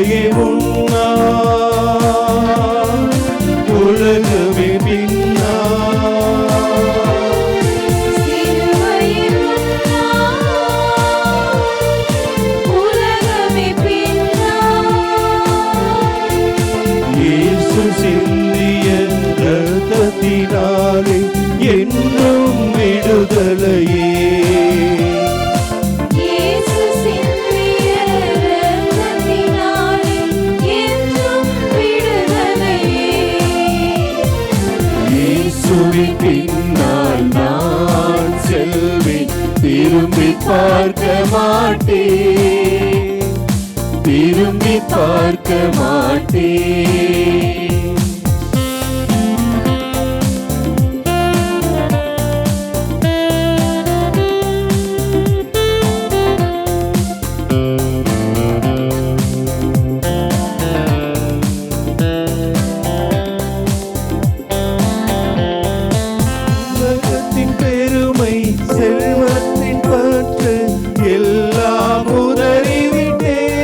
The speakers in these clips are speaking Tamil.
சிலுவையே முன்னா உலகமே பின்னா சிந்திய ரத்தத்தினாலே என்றும் விடுதலையே இயேசுவின் பின்னால் நான் செல்வேன், திரும்பி பார்க்க மாட்டேன், திரும்பி பார்க்க மாட்டேன். செல்வத்தின் பற்று எல்லாம் உதறிவிட்டேன்,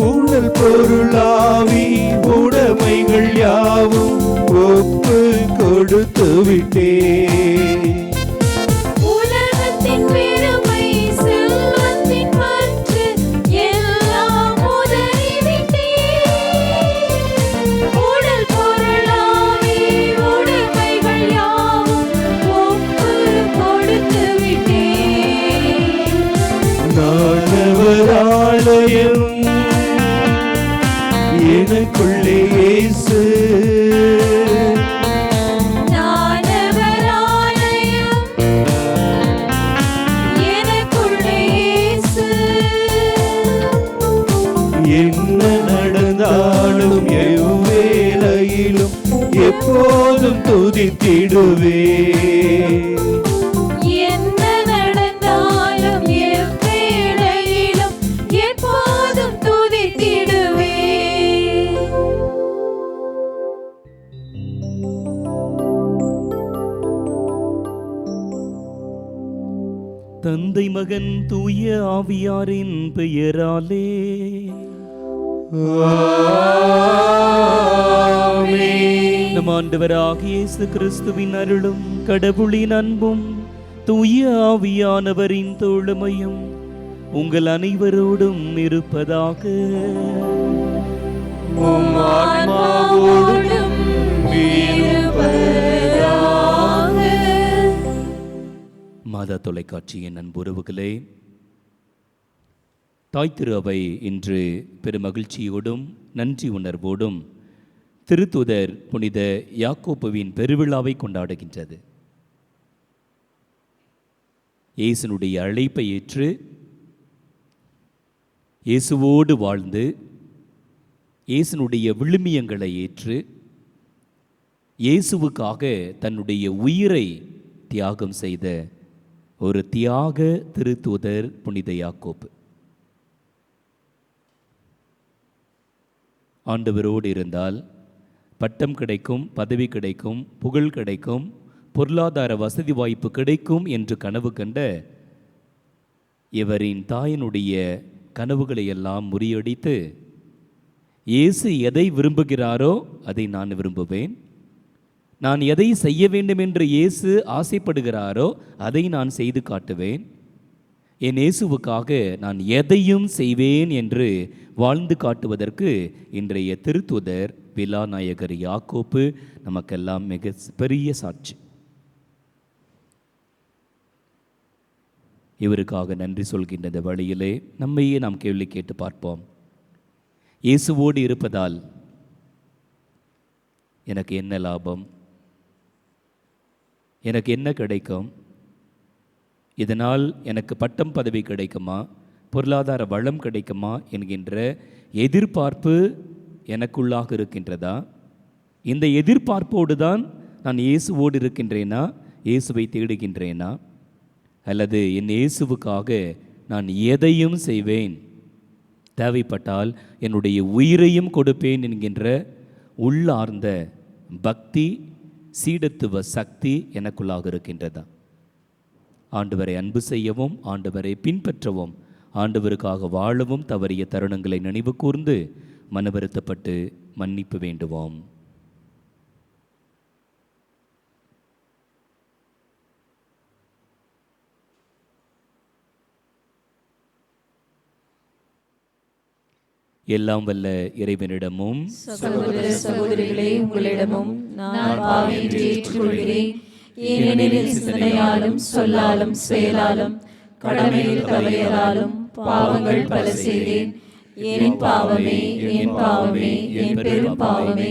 உடல் பொருளாவி உடைமைகள் யாவும் ஒப்பு கொடுத்து விட்டேன். ஆலயம் எனக்குள்ளே இயேசு, என்ன நடந்தாலும் எவ்வேளையிலும் எப்போதும் துதித்திடுவே. தந்தை மகன் தூய ஆவியாரின் பெயராலே ஆமென். நம் ஆண்டவராகிய இயேசு கிறிஸ்துவின் அருளும் கடவுளின் அன்பும் தூய ஆவியானவரின் தோழமையும் உங்கள் அனைவரோடும் இருப்பதாக. உம் ஆன்மாவோடும் மாதா தொலைக்காட்சியின் அன்புறவுகளே, தாய் திரு அவை இன்று பெருமகிழ்ச்சியோடும் நன்றி உணர்வோடும் திருத்துதர் புனித யாக்கோபுவின் பெருவிழாவை கொண்டாடுகின்றது. இயேசுனுடைய அழைப்பை ஏற்று இயேசுவோடு வாழ்ந்து இயேசுனுடைய விழுமியங்களை ஏற்று இயேசுவுக்காக தன்னுடைய உயிரை தியாகம் செய்த ஒரு தியாக திருத்தூதர் புனித யாக்கோபு. ஆண்டவரோடு இருந்தால் பட்டம் கிடைக்கும், பதவி கிடைக்கும், புகழ் கிடைக்கும், பொருளாதார வசதி வாய்ப்பு கிடைக்கும் என்று கனவு கண்ட இவரின் தாயினுடைய கனவுகளை எல்லாம் முறியடித்து இயேசு எதை விரும்புகிறாரோ அதை நான் விரும்புவேன், நான் எதை செய்ய வேண்டும் என்று இயேசு ஆசைப்படுகிறாரோ அதை நான் செய்து காட்டுவேன், என் இயேசுவுக்காக நான் எதையும் செய்வேன் என்று வாழ்ந்து காட்டுவதற்கு இன்றைய திருத்துதர் விலாநாயகர் யாக்கோபு நமக்கெல்லாம் மிக பெரிய சாட்சி. இவருக்காக நன்றி சொல்கின்ற இந்த வழியிலே நம்மையே நாம் கேள்வி கேட்டு பார்ப்போம். இயேசுவோடு இருப்பதால் எனக்கு என்ன லாபம், எனக்கு என்ன கிடைக்கும், இதனால் எனக்கு பட்டம் பதவி கிடைக்குமா, பொருளாதார வளம் கிடைக்குமா என்கின்ற எதிர்பார்ப்பு எனக்குள்ளாக இருக்கின்றதா? இந்த எதிர்பார்ப்போடு தான் நான் இயேசுவோடு இருக்கின்றேனா, இயேசுவை தேடுகின்றேனா? அல்லது என் இயேசுவுக்காக நான் எதையும் செய்வேன், தேவைப்பட்டால் என்னுடைய உயிரையும் கொடுப்பேன் என்கின்ற உள்ளார்ந்த பக்தி, சீடத்துவ சக்தி எனக்குள்ளாக இருக்கின்றதா? ஆண்டவரை அன்பு செய்யவும், ஆண்டவரை பின்பற்றவும் ஆண்டவருக்காக வாழவும் தவறிய தருணங்களை நினைவு கூர்ந்து மனவருத்தப்பட்டு மன்னிப்பு வேண்டுவோம். எல்லாம் வல்ல இறைவனிடமும் சகோதர சகோதரிகளே உங்களிடமும் நான் பாவியை ஏற்றுக்கொள்கிறேன். ஏனெனில் சிந்தனையாலும் சொல்லாலும் செயலாலும் கடமையில் தவறியதாலும் பாவங்கள் பல செய்தேன். என் பாவமே என் பாவமே என் பெரும் பாவமே.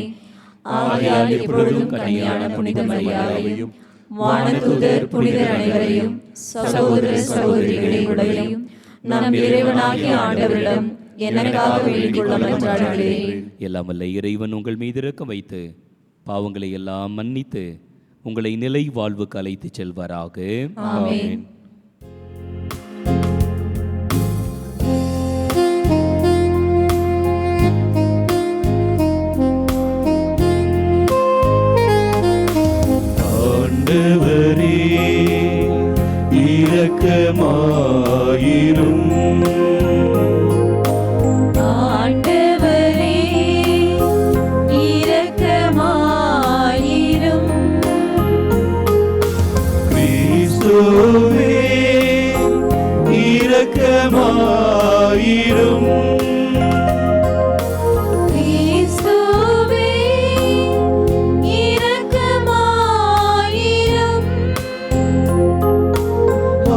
ஆகையால் எப்பொழுதும் கன்னியான புனித மரியாதையும் வானதூதர் புனிதர் அனைவரையும் சகோதர சகோதரிகளை உடையும் நம் இறைவனாகிய ஆண்டவரிடம் எனக்காக வேண்டிக் கொள்ள மன்றாடுகிறேன். எல்லாம் வல்ல இறைவன் உங்கள் மீது இரக்கம் வைத்து பாவங்களை எல்லாம் மன்னித்து உங்களை நிலை வாழ்வுக்கு அழைத்து செல்வாராக. ஆமென். ஆண்டவரே இரக்கமாயிரும். ஆண்டவரே இரக்கமாயிரும். கிறிஸ்துவே இரக்கமாயிரும். கிறிஸ்துவே இரக்கமாயிரும்.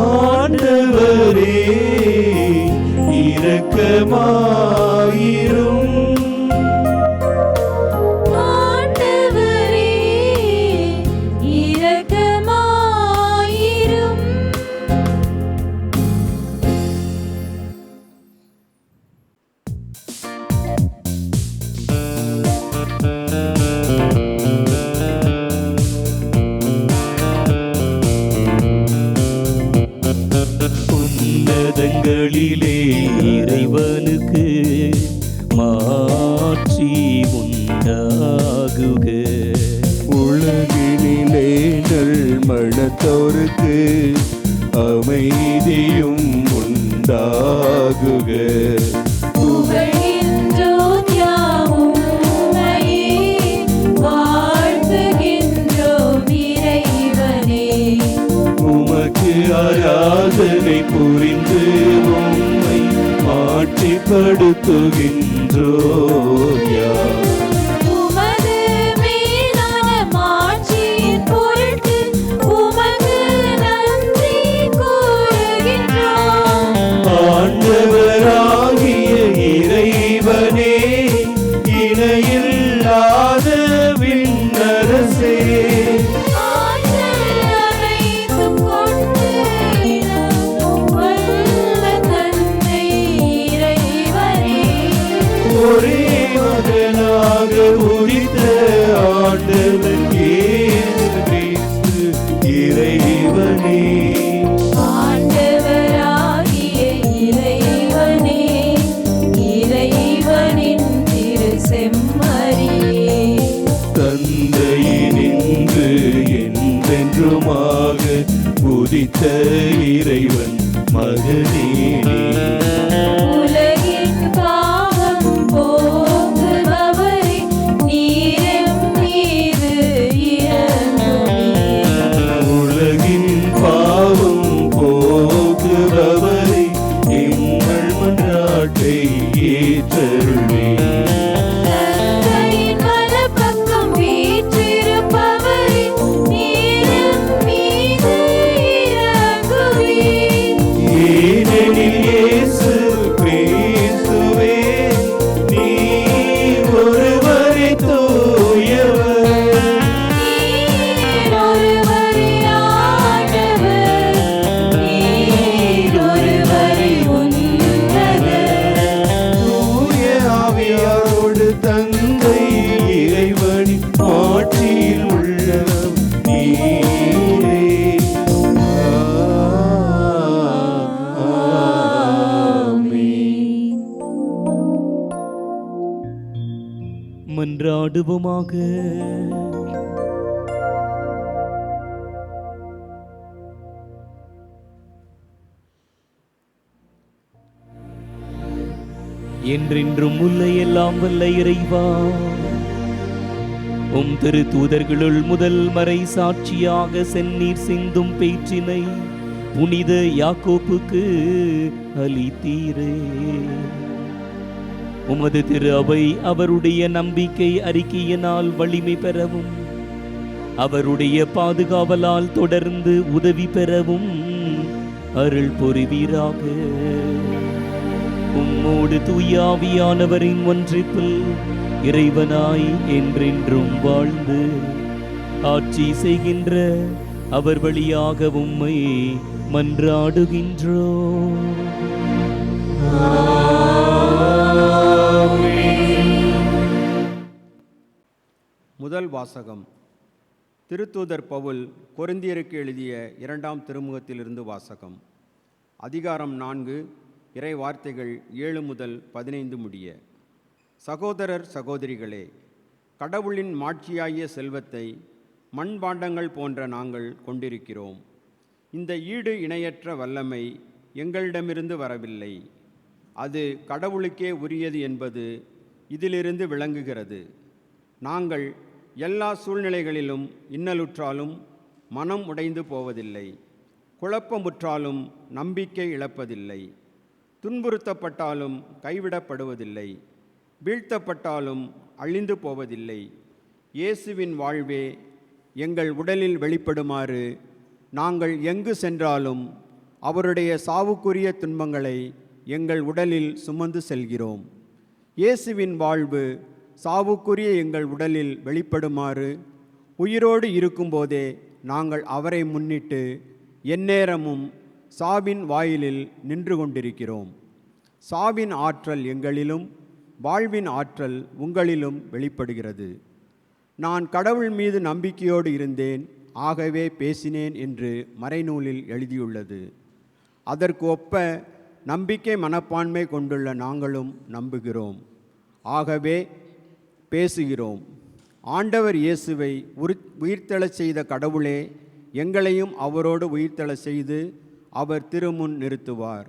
ஆண்டவரே இரக்கமாயிரும். ஆண்டவரே இரக்கமாயிரும். உன்னதங்களிலே இறைவனுக்கு மாட்சி உண்டாகுக. உலகினிலே நல் மனத்தோருக்கு அமைதியும் உண்டாகுக. புகழ்கின்றோம் யாவும் உம்மையே, வாழ்த்துகின்றோம் இறைவனே. உமக்கு ஆராதனை புரிந்து உம்மை மாட்சிப்படுத்துகின்றோம் யாம். உமது மேலான மாட்சியின் பொருட்டு உமக்கு நன்றி கூறுகின்றோம். ஆண்டவராகிய இறைவனே, இணையில்லாத விண்ணரசே, ஆற்றல் அனைத்தும் கொண்டு இறங்கும் வல்ல தந்தை இறைவனே. ஒரே மகனாக உதித்த ஆண்டவர் இயேசு கிறிஸ்து இறைவனே, ஆண்டவராகிய இறைவனே, இறைவனின் திரு செம்மறியே. தந்தையினின்று என்றென்றுமாக உதித்த இறைவன் மகனே நீ. உலகின் பாவம் போக்குபவரே, நீர் எம் மீது இரங்குவீர். உலகின் பாவம் போக்குபவரே, எங்கள் மன்றாட்டை ஏற்றருள்வீர். தந்தையின் வலப்பக்கம் வீற்றிருப்பவரே, நீர் எம் மீது இரங்குவீர். ஏனெனில் இயேசு கிறிஸ்துவே, நீர் ஒருவரே தூயவர். நீர் ஒருவரே ஆண்டவர், நீர் ஒருவரே உன்னதர். தூய ஆவியாரோடு தந்தை இறைவனின் ஆட்சியில் உள்ளவர் நீரே. ஆமென். மன்றாடுவோமாக. என்றென்றும் உள்ள எல்லாம் வல்ல இறைவா, உம் திரு தூதர்களுள் முதல் மறை சாட்சியாக செந்நீர் சிந்தும் பேற்றினை புனித யாக்கோப்புக்கு அளித்தீரே. உமது திரு அவை அவருடைய நம்பிக்கை அறிக்கையினால் வலிமை பெறவும், அவருடைய பாதுகாவலால் தொடர்ந்து உதவி பெறவும் அருள் புரிவீராக. உம்மோடு தூயாவியானவரின் ஒன்றிப்பில் இறைவனாய் என்றென்றும் வாழ்ந்து ஆட்சி செய்கின்ற அவர் வழியாக உம்மை மன்றாடுகின்றோம். முதல் வாசகம். திருத்தூதர் பவுல் கொரிந்தியருக்கு எழுதிய 2ஆம் திருமுகத்திலிருந்து வாசகம். அதிகாரம் 4, இறை வார்த்தைகள் 7 முதல் 15 முடிய. சகோதரர் சகோதரிகளே, கடவுளின் மாட்சியாகிய செல்வத்தை மண்பாண்டங்கள் போன்ற நாங்கள் கொண்டிருக்கிறோம். இந்த ஈடு இணையற்ற வல்லமை எங்களிடமிருந்து வரவில்லை, அது கடவுளுக்கே உரியது என்பது இதிலிருந்து விளங்குகிறது. நாங்கள் எல்லா சூழ்நிலைகளிலும் இன்னலுற்றாலும் மனம் உடைந்து போவதில்லை, குழப்பமுற்றாலும் நம்பிக்கை இழப்பதில்லை, துன்புறுத்தப்பட்டாலும் கைவிடப்படுவதில்லை, வீழ்த்தப்பட்டாலும் அழிந்து போவதில்லை. இயேசுவின் வாழ்வே எங்கள் உடலில் வெளிப்படுமாறு நாங்கள் எங்கு சென்றாலும் அவருடைய சாவுக்குரிய துன்பங்களை எங்கள் உடலில் சுமந்து செல்கிறோம். இயேசுவின் வாழ்வு சாவுக்குரிய எங்கள் உடலில் வெளிப்படுமாறு உயிரோடு இருக்கும்போதே நாங்கள் அவரை முன்னிட்டு எந்நேரமும் சாவின் வாயிலில் நின்று கொண்டிருக்கிறோம். சாவின் ஆற்றல் எங்களிலும் வாழ்வின் ஆற்றல் உங்களிலும் வெளிப்படுகிறது. நான் கடவுள் மீது நம்பிக்கையோடு இருந்தேன், ஆகவே பேசினேன் என்று மறைநூலில் எழுதியுள்ளது. அதற்கு ஒப்ப நம்பிக்கை மனப்பான்மை கொண்டுள்ள நாங்களும் நம்புகிறோம், ஆகவே பேசுகிறோம். ஆண்டவர் இயேசுவை உயிர்த்தெழச் செய்த கடவுளே எங்களையும் அவரோடு உயிர்த்தெழச் செய்து அவர் திருமுன் நிறுத்துவார்.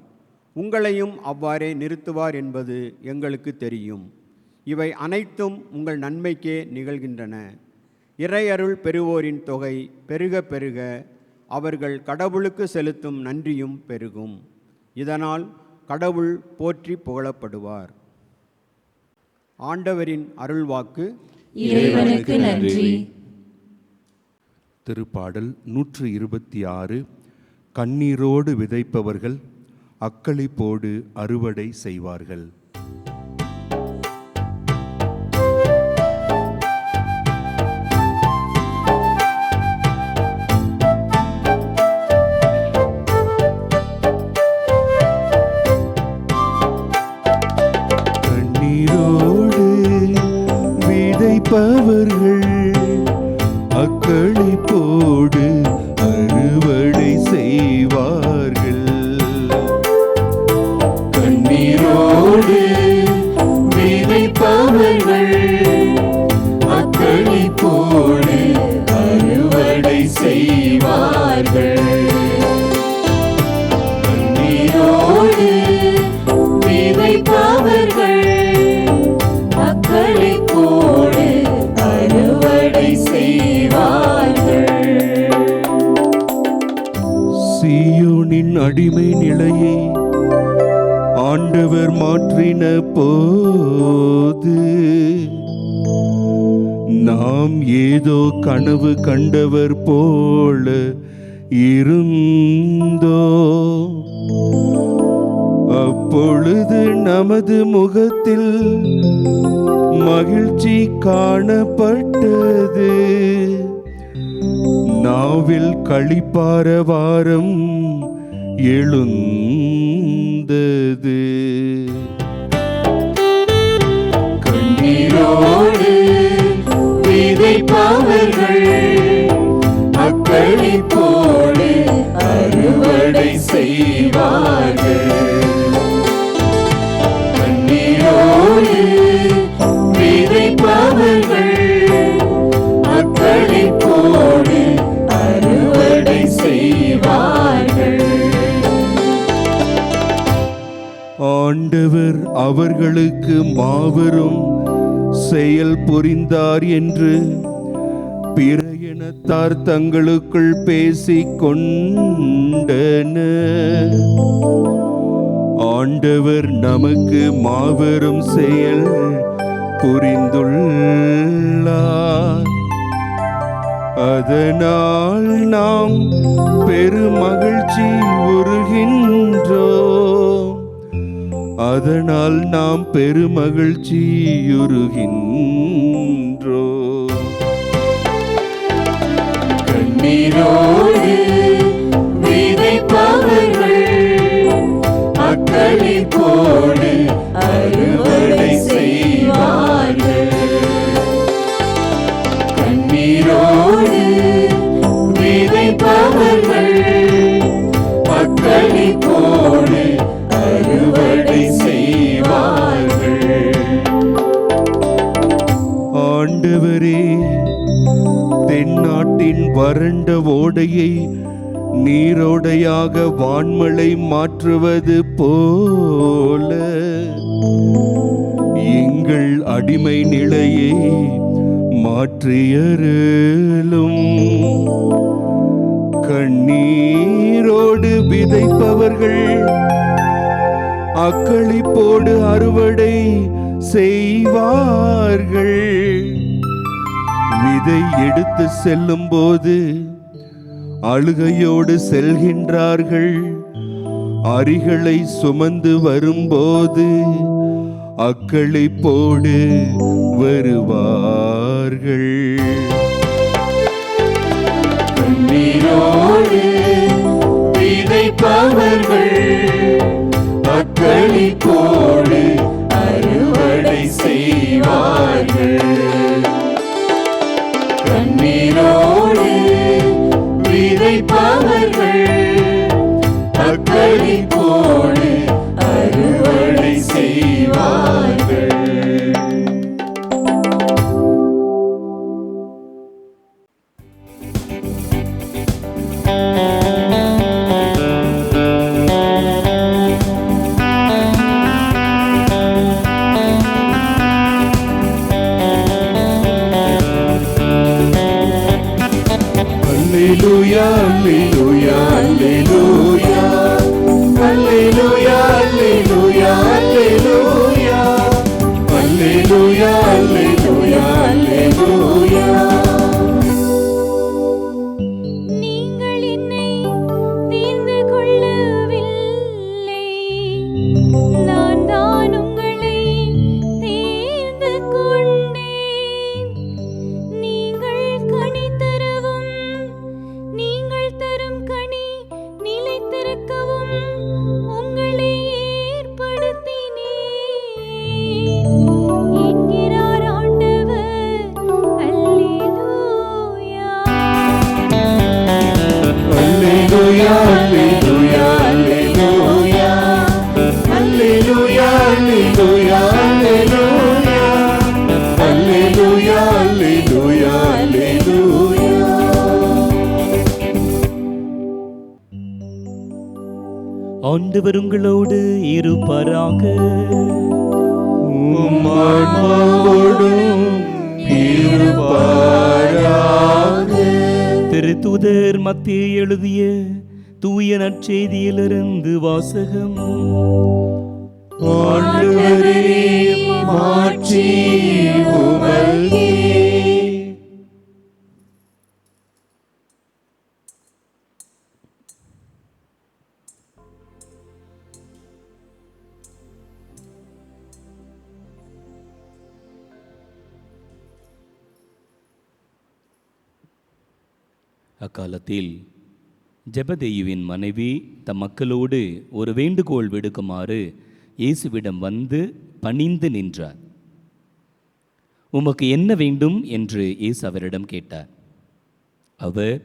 உங்களையும் அவ்வாறே நிறுத்துவார் என்பது எங்களுக்கு தெரியும். இவை அனைத்தும் உங்கள் நன்மைக்கே நிகழ்கின்றன. இறையருள் பெறுவோரின் தொகை பெருக பெருக அவர்கள் கடவுளுக்கு செலுத்தும் நன்றியும் பெருகும். இதனால் கடவுள் போற்றி புகழப்படுவார். ஆண்டவரின் அருள்வாக்கு. இறைவனுக்கு நன்றி. திருப்பாடல் 126. கண்ணீரோடு விதைப்பவர்கள் அக்களிப்போடு அறுவடை செய்வார்கள். கண்ணீரோடு விதைப்பவர்கள் அக்களிப்போடு அறுவடை செய்வார்கள். கண்ணீரோடு விதைப்பவர்கள் அக்களிப்போடு அறுவடை செய்வார்கள். கண்ணீரோடு விதைப்பவர்கள் அக்களிப்போடு அறுவடை செய்வார்கள். சீயோனின் அடிமை நிலையை ஆண்டவர் மாற்றின போது நாம் ஏதோ கனவு கண்டவர் போல இருந்தோ. அப்பொழுது நமது முகத்தில் மகிழ்ச்சி காணப்பட்டது, நாவில் களிப்பாரவாரம் எழுந்தது. கண்ணீரோடு விதைப்பவர்கள் அக்களிப்போடு அறுவடை செய்வார்கள். கண்ணீரோடு விதைப்பவர்கள் அக்களிப்போடு அறுவடை செய்வார்கள். ஆண்டவர் அவர்களுக்கு மாபெரும் செயல் புரிந்தார் என்று பிற இனத்தார் தங்களுக்குள் பேசிக் கொண்டனர். ஆண்டவர் நமக்கு மாபெரும் செயல் புரிந்துள்ளார். அதனால் நாம் பெருமகிழ்ச்சி உறுகின்றோம். அதனால் நாம் பெருமகிழ்ச்சியுறுகின்றோம். கண்ணீரோடு விதைப்பவர்கள் அக்களிப்போடு அறுவடை செய்வார்கள். கண்ணீரோடு விதைப்பவர்கள் அக்களிப்போடு அறுவடை செய்வார்கள். ஆண்டவரே, தென்னாட்டின் வறண்ட ஓடையை நீரோடையாக வான்மழை மாற்றுவது போல எங்கள் அடிமை நிலையை மாற்றியருளும். கண்ணீரோடு விதைப்பவர்கள் அக்களிப்போடு அறுவடை செய்வார்கள். விதை எடுத்து செல்லும் போது அழுகையோடு செல்கின்றார்கள். அரிகளை சுமந்து வரும்போது அக்களிப்போடு வருவார்கள். கண்ணீரோடு விதைப்பவர்கள் அக்களிப்போடு அறுவடை செய்வார்கள். கண்ணீரோடு விதைப்பவர்கள் அக்களிப்போடு அறுவடை செய்வார்கள். Alleluia, alleluia, alleluia. Alleluia, alleluia, alleluia. Alleluia, alleluia, alleluia. நீங்கள் என்னை தீர்ந்து கொள்ளவில்லை, நான் தான் உங்களை தேர்ந்து கொண்டேன். நீங்கள் கனி தரவும், நீங்கள் தரும் கனி நிலைத்திருக்கவும் உங்களை ஏற்படுத்தினேன் என்கிறார் ஆண்டவர். அல்லேலூயா. Alleluia, alleluia, alleluia. Alleluia, alleluia, alleluia. Alleluia, alleluia, alleluia. ஆண்டவர் உங்களோடு இருப்பாராக. உம் ஆன்மாவோடும் இருப்பாராக. திருத்தூதர் மத்தேயு எழுதிய தூய நற்செய்தியிலிருந்து வாசகம். ஆண்டவரே, மாட்சி உமக்கே. அக்காலத்தில் ஜெபதேயுவின் மனைவி தம் மக்களோடு ஒரு வேண்டுகோள் விடுக்குமாறு இயேசுவிடம் வந்து பணிந்து நின்றார். உமக்கு என்ன வேண்டும் என்று இயேசு அவரிடம் கேட்டார். அவர்,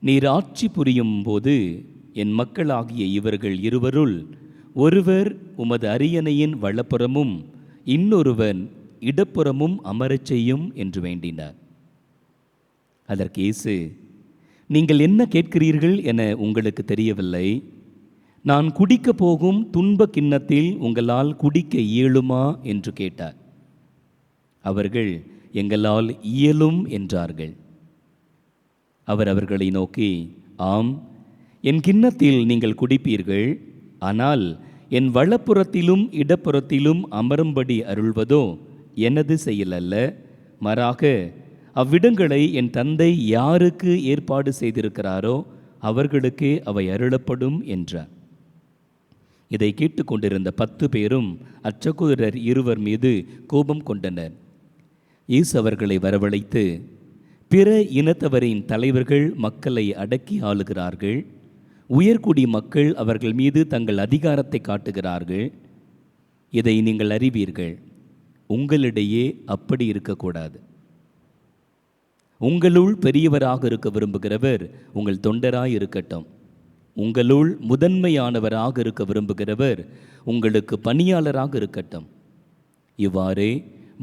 நீர் ஆட்சி புரியும் போது என் மக்களாகிய இவர்கள் இருவருள் ஒருவர் உமது அரியணையின் வலப்புறமும் இன்னொருவன் இடப்புறமும் அமரச் செய்யும் என்று வேண்டினார். அதற்கு இயேசு, நீங்கள் என்ன கேட்கிறீர்கள் என உங்களுக்கு தெரியவில்லை. நான் குடிக்கப் போகும் துன்ப கிண்ணத்தில் உங்களால் குடிக்க இயலுமா என்று கேட்டார். அவர்கள் எங்களால் இயலும் என்றார்கள். அவர் அவர்களை நோக்கி, ஆம், என் கிண்ணத்தில் நீங்கள் குடிப்பீர்கள். ஆனால் என் வலப்புறத்திலும் இடப்புறத்திலும் அமரும்படி அருள்வதோ எனது செயல் அல்ல, மாறாக அவ்விடங்களை என் தந்தை யாருக்கு ஏற்பாடு செய்திருக்கிறாரோ அவர்களுக்கே அவை அருளப்படும் என்றார். இதை கேட்டுக்கொண்டிருந்த 10 பேரும் அச்சகோதரர் 2 மீது கோபம் கொண்டனர். இயேசு அவர்களை வரவழைத்து, பிற இனத்தவரின் தலைவர்கள் மக்களை அடக்கி ஆளுகிறார்கள். உயர்குடி மக்கள் அவர்கள் மீது தங்கள் அதிகாரத்தை காட்டுகிறார்கள். இதை நீங்கள் அறிவீர்கள். உங்களிடையே அப்படி இருக்கக்கூடாது. உங்களுள் பெரியவராக இருக்க விரும்புகிறவர் உங்கள் தொண்டராய் இருக்கட்டும். உங்களுள் முதன்மையானவராக இருக்க விரும்புகிறவர் உங்களுக்கு பணியாளராக இருக்கட்டும். இவ்வாறே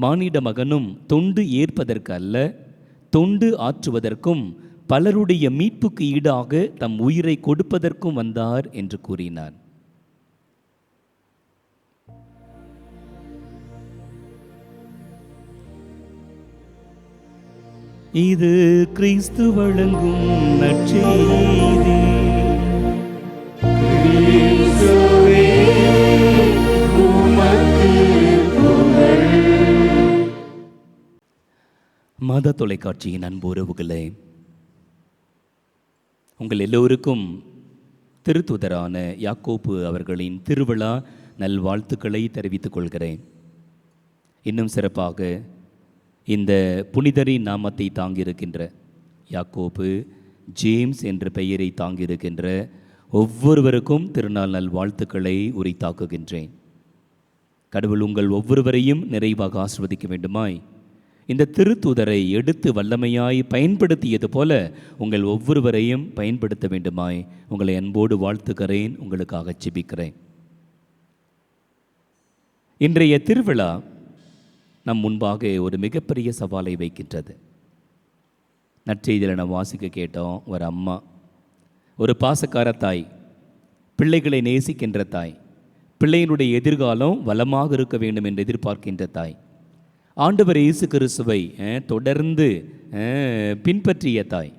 மானிட மகனும் தொண்டு ஏற்பதற்கு அல்ல, தொண்டு ஆற்றுவதற்கும் பலருடைய மீட்புக்கு ஈடாக தம் உயிரை கொடுப்பதற்கும் வந்தார் என்று கூறினார். இது கிறிஸ்து வழங்கும் நற்செய்தி. கிறிஸ்துவே, உமக்கு புகழ். மத தொலைக்காட்சியின் அன்பு உறவுகளே, உங்கள் எல்லோருக்கும் திருத்தூதரான யாக்கோப்பு அவர்களின் திருவிழா நல்வாழ்த்துக்களை தெரிவித்துக் கொள்கிறேன். இன்னும் சிறப்பாக இந்த புனிதரின் நாமத்தை தாங்கியிருக்கின்ற யாக்கோப்பு, ஜேம்ஸ் என்ற பெயரை தாங்கியிருக்கின்ற ஒவ்வொருவருக்கும் திருநாள் நல்வாழ்த்துக்களை உரித்தாக்குகின்றேன். கடவுள் உங்கள் ஒவ்வொருவரையும் நிறைவாக ஆசிர்வதிக்க வேண்டுமாய் இந்த திருத்தூதரை எடுத்து வல்லமையாய் பயன்படுத்தியது போல உங்கள் ஒவ்வொருவரையும் பயன்படுத்த வேண்டுமாய் உங்களை அன்போடு வாழ்த்துக்கிறேன், உங்களுக்காக ஜெபிக்கிறேன். இன்றைய திருவிழா நம் முன்பாக ஒரு மிகப்பெரிய சவாலை வைக்கின்றது. நற்செய்தியில் நாம் வாசிக்க கேட்டோம், ஒரு அம்மா, ஒரு பாசக்கார தாய், பிள்ளைகளை நேசிக்கின்ற தாய், பிள்ளையினுடைய எதிர்காலம் வளமாக இருக்க வேண்டும் என்று எதிர்பார்க்கின்ற தாய், ஆண்டவர் இயேசு கிறிஸ்துவை தொடர்ந்து பின்பற்றிய தாய்,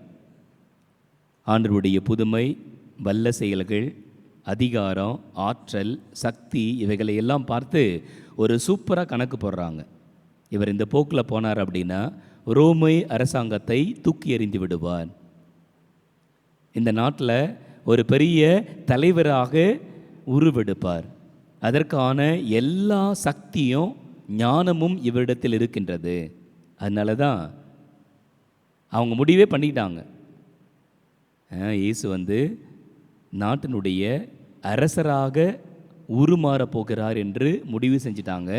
ஆண்டவருடைய புதுமை, வல்ல செயல்கள், அதிகாரம், ஆற்றல், சக்தி இவைகளை எல்லாம் பார்த்து ஒரு சூப்பராக கணக்கு போடுறாங்க. இவர் இந்த போக்கில் போனார் அப்படின்னா ரோமை அரசாங்கத்தை தூக்கி எறிந்து விடுவார், இந்த நாட்டில் ஒரு பெரிய தலைவராக உருவெடுப்பார், அதற்கான எல்லா சக்தியும் ஞானமும் இவரிடத்தில் இருக்கின்றது. அதனால தான் அவங்க முடிவே பண்ணிட்டாங்க. இயேசு நாட்டினுடைய அரசராக உருமாற போகிறார் என்று முடிவு செஞ்சிட்டாங்க.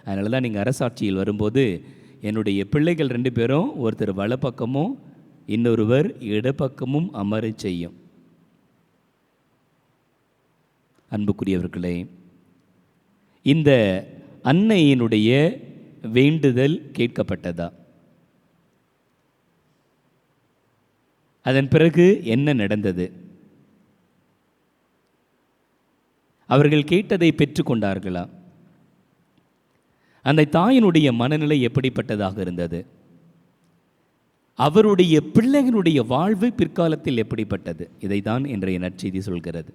அதனால தான் நீங்கள் அரசாட்சியில் வரும்போது என்னுடைய பிள்ளைகள் 2 பேரும், ஒருத்தர் வலப்பக்கமும் இன்னொருவர் இடப்பக்கமும் அமர செய்யும். அன்புக்குரியவர்களே, இந்த அன்னையினுடைய வேண்டுதல் கேட்கப்பட்டதா? அதன் பிறகு என்ன நடந்தது? அவர்கள் கேட்டதை பெற்றுக்கொண்டார்களா? அந்த தாயினுடைய மனநிலை எப்படிப்பட்டதாக இருந்தது? அவருடைய பிள்ளைகளுடைய வாழ்வு பிற்காலத்தில் எப்படிப்பட்டது? இதைத்தான் இன்றைய நற்செய்தி சொல்கிறது.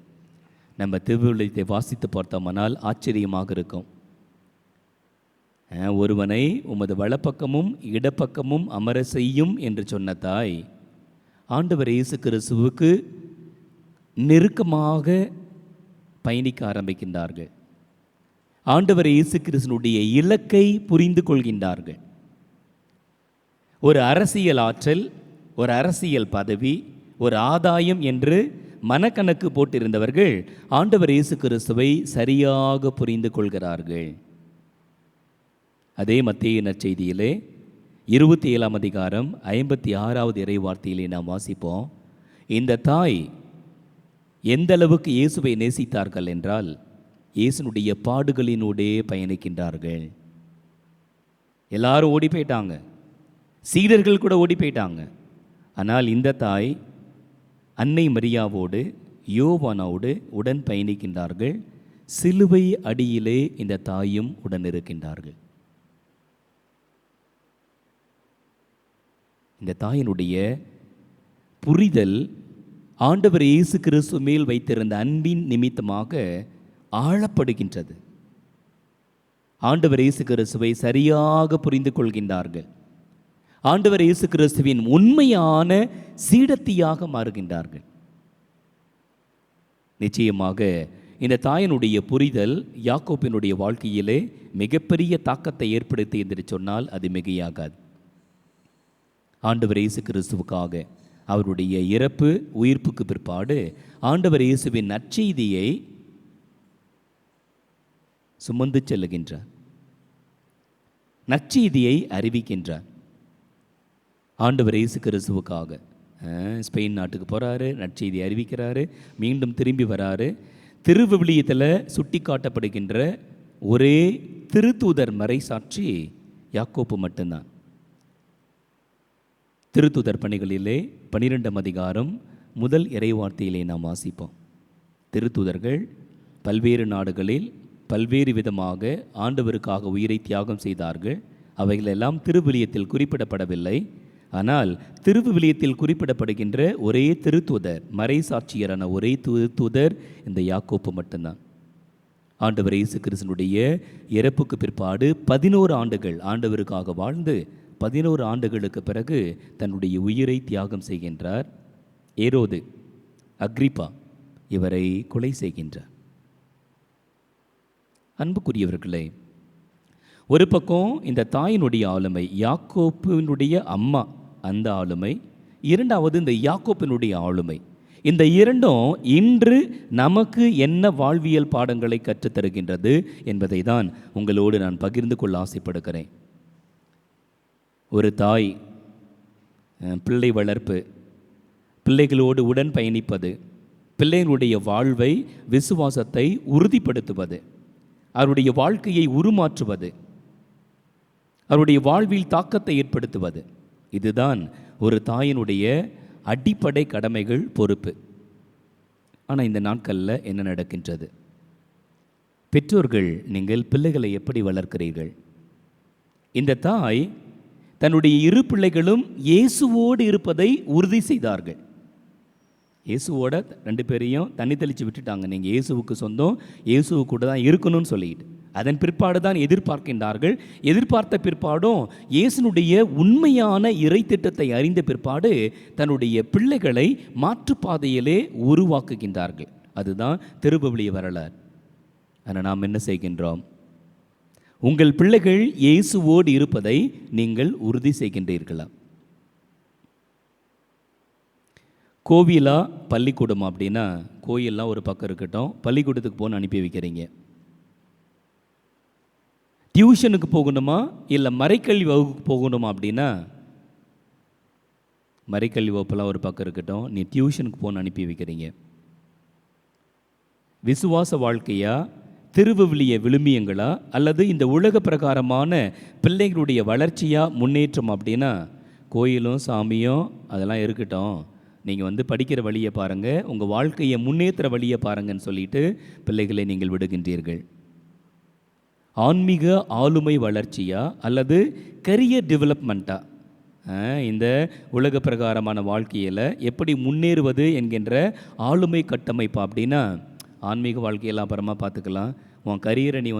நம்ம திருவிழத்தை வாசித்து பார்த்தோமானால் ஆச்சரியமாக இருக்கும். ஒருவனை உமது வலப்பக்கமும் இடப்பக்கமும் அமர செய்யும் என்று சொன்ன தாய் ஆண்டவர் இயேசு கிறிஸ்துவுக்கு நெருக்கமாக பயணிக்க ஆரம்பிக்கின்றார்கள். ஆண்டவர் இயேசு கிறிஸ்துனுடைய இலக்கை புரிந்து கொள்கின்றார்கள். ஒரு அரசியல் ஆற்றல், ஒரு அரசியல் பதவி, ஒரு ஆதாயம் என்று மனக்கணக்கு போட்டிருந்தவர்கள் ஆண்டவர் இயேசு கிறிஸ்துவை சரியாக புரிந்து கொள்கிறார்கள். அதே மத்தேயு நற்செய்தியிலே 27ஆம் அதிகாரம் 56வது இறைவார்த்தையிலே நாம் வாசிப்போம். இந்த தாய் எந்த அளவுக்கு இயேசுவை நேசித்தார்கள் என்றால் இயேசுனுடைய பாடுகளினூடே பயணிக்கின்றார்கள். எல்லாரும் ஓடி போயிட்டாங்க, சீடர்கள் கூட ஓடி போயிட்டாங்க. ஆனால் இந்த தாய் அன்னை மரியாவோடு யோவானோடு உடன் பயணிக்கின்றார்கள். சிலுவை அடியிலே இந்த தாயும் உடன் இருக்கின்றார்கள். இந்த தாயினுடைய புரிதல் ஆண்டவர் இயேசு கிறிஸ்து மேல் வைத்திருந்த அன்பின் நிமித்தமாக ஆழப்படுகின்றது. ஆண்டவர் இயேசு கிறிஸ்துவை சரியாக புரிந்து கொள்கின்றார்கள். ஆண்டவர் இயேசு கிறிஸ்துவின் உண்மையான சீடத்தியாக மாறுகின்றார்கள். நிச்சயமாக இந்த தாயினுடைய புரிதல் யாக்கோப்பினுடைய வாழ்க்கையிலே மிகப்பெரிய தாக்கத்தை ஏற்படுத்தி என்று சொன்னால் அது மிகையாகாது. ஆண்டவர் இயேசு கிறிஸ்துவுக்காக அவருடைய இறப்பு உயிர்ப்புக்கு பிற்பாடு ஆண்டவர் இயேசுவின் நற்செய்தியை சுமந்து செல்லுகின்றார், நற்செய்தியை அறிவிக்கின்றார். ஆண்டவர் இயேசு கிறிஸ்துவுக்காக ஸ்பெயின் நாட்டுக்கு போகிறாரு, நற்செய்தி அறிவிக்கிறாரு, மீண்டும் திரும்பி வராரு. திருவிவிலியத்தில் சுட்டி காட்டப்படுகின்ற ஒரே திருத்தூதர் மறைசாட்சி யாக்கோப்பு மட்டும்தான். திருத்தூதர் பணிகளிலே 12ஆம் அதிகாரம் முதல் இறைவார்த்தையிலே நாம் வாசிப்போம். திருத்தூதர்கள் பல்வேறு நாடுகளில் பல்வேறு விதமாக ஆண்டவருக்காக உயிரை தியாகம் செய்தார்கள். அவைகளெல்லாம் திருவிவிலியத்தில் குறிப்பிடப்படவில்லை. ஆனால் திருவிவிலியத்தில் குறிப்பிடப்படுகின்ற ஒரே திருத்தூதர், மறைசாட்சியரான ஒரே திருத்தூதர் இந்த யாக்கோப்பு மட்டும்தான். ஆண்டவர் இயேசு கிறிஸ்துவினுடைய இறப்புக்கு பிற்பாடு 11 ஆண்டுகள் ஆண்டவருக்காக வாழ்ந்து 11 ஆண்டுகளுக்கு பிறகு தன்னுடைய உயிரை தியாகம் செய்கின்றார். ஏரோது அக்ரிப்பா இவரை கொலை செய்கின்றார். அன்புக்குரியவர்களே, ஒரு பக்கம் இந்த தாயினுடைய ஆளுமை, யாக்கோப்பினுடைய அம்மா அந்த ஆளுமை, இரண்டாவது இந்த யாக்கோப்பினுடைய ஆளுமை. இந்த இரண்டும் இன்று நமக்கு என்ன வாழ்வியல் பாடங்களை கற்றுத்தருகின்றது என்பதை தான் உங்களோடு நான் பகிர்ந்து கொள்ள ஆசைப்படுகிறேன். ஒரு தாய் பிள்ளை வளர்ப்பு, பிள்ளைகளோடு உடன் பயணிப்பது, பிள்ளைகளுடைய வாழ்வை விசுவாசத்தை உறுதிப்படுத்துவது, அவருடைய வாழ்க்கையை உருமாற்றுவது, அவருடைய வாழ்வில் தாக்கத்தை ஏற்படுத்துவது, இதுதான் ஒரு தாயினுடைய அடிப்படை கடமைகள், பொறுப்பு. ஆனால் இந்த நாட்களில் என்ன நடக்கின்றது? பெற்றோர்கள், நீங்கள் பிள்ளைகளை எப்படி வளர்க்கிறீர்கள்? இந்த தாய் தன்னுடைய இரு பிள்ளைகளும் இயேசுவோடு இருப்பதை உறுதி செய்தார்கள். இயேசுவோட 2 பேரையும் தண்ணி தெளித்து விட்டுட்டாங்க. நீங்கள் இயேசுவுக்கு சொந்தம், இயேசுவு கூட தான் இருக்கணும்னு சொல்லிட்டு அதன் பிற்பாடு தான் எதிர்பார்க்கின்றார்கள். எதிர்பார்த்த பிற்பாடும் இயேசுனுடைய உண்மையான இறை திட்டத்தை அறிந்த பிற்பாடு தன்னுடைய பிள்ளைகளை மாற்றுப்பாதையிலே உருவாக்குகின்றார்கள். அதுதான் திருவிவிலிய வரலாறு. ஆனால் நாம் என்ன செய்கின்றோம்? உங்கள் பிள்ளைகள் இயேசுவோடு இருப்பதை நீங்கள் உறுதி செய்கின்றீர்களா? கோவிலா பள்ளிக்கூடம் அப்படின்னா, கோயிலெலாம் ஒரு பக்கம் இருக்கட்டும், பள்ளிக்கூடத்துக்கு போன்னு அனுப்பி வைக்கிறீங்க. டியூஷனுக்கு போகணுமா இல்லை மறைக்கல்வி வகுப்புக்கு போகணுமா அப்படின்னா, மறைக்கல்வி வகுப்பெல்லாம் ஒரு பக்கம் இருக்கட்டும், நீ டியூஷனுக்கு போன்னு அனுப்பி வைக்கிறீங்க. விசுவாச வாழ்க்கையா, திருவிவிலிய விழுமியங்களா, அல்லது இந்த உலக பிரகாரமான பிள்ளைகளுடைய வளர்ச்சியா, முன்னேற்றம் அப்படின்னா, கோயிலும் சாமியும் அதெல்லாம் இருக்கட்டும், நீங்கள் படிக்கிற வழியை பாருங்கள், உங்கள் வாழ்க்கையை முன்னேற்ற வழியை பாருங்கன்னு சொல்லிட்டு பிள்ளைகளை நீங்கள் விடுகின்றீர்கள். ஆன்மீக ஆளுமை வளர்ச்சியா அல்லது கரியர் டெவலப்மெண்ட்டா? இந்த உலக பிரகாரமான வாழ்க்கையில் எப்படி முன்னேறுவது என்கின்ற ஆளுமை கட்டமைப்பு அப்படின்னா, ஆன்மீக வாழ்க்கையெல்லாம் அப்புறமா பார்த்துக்கலாம், உன் கரியரை நீ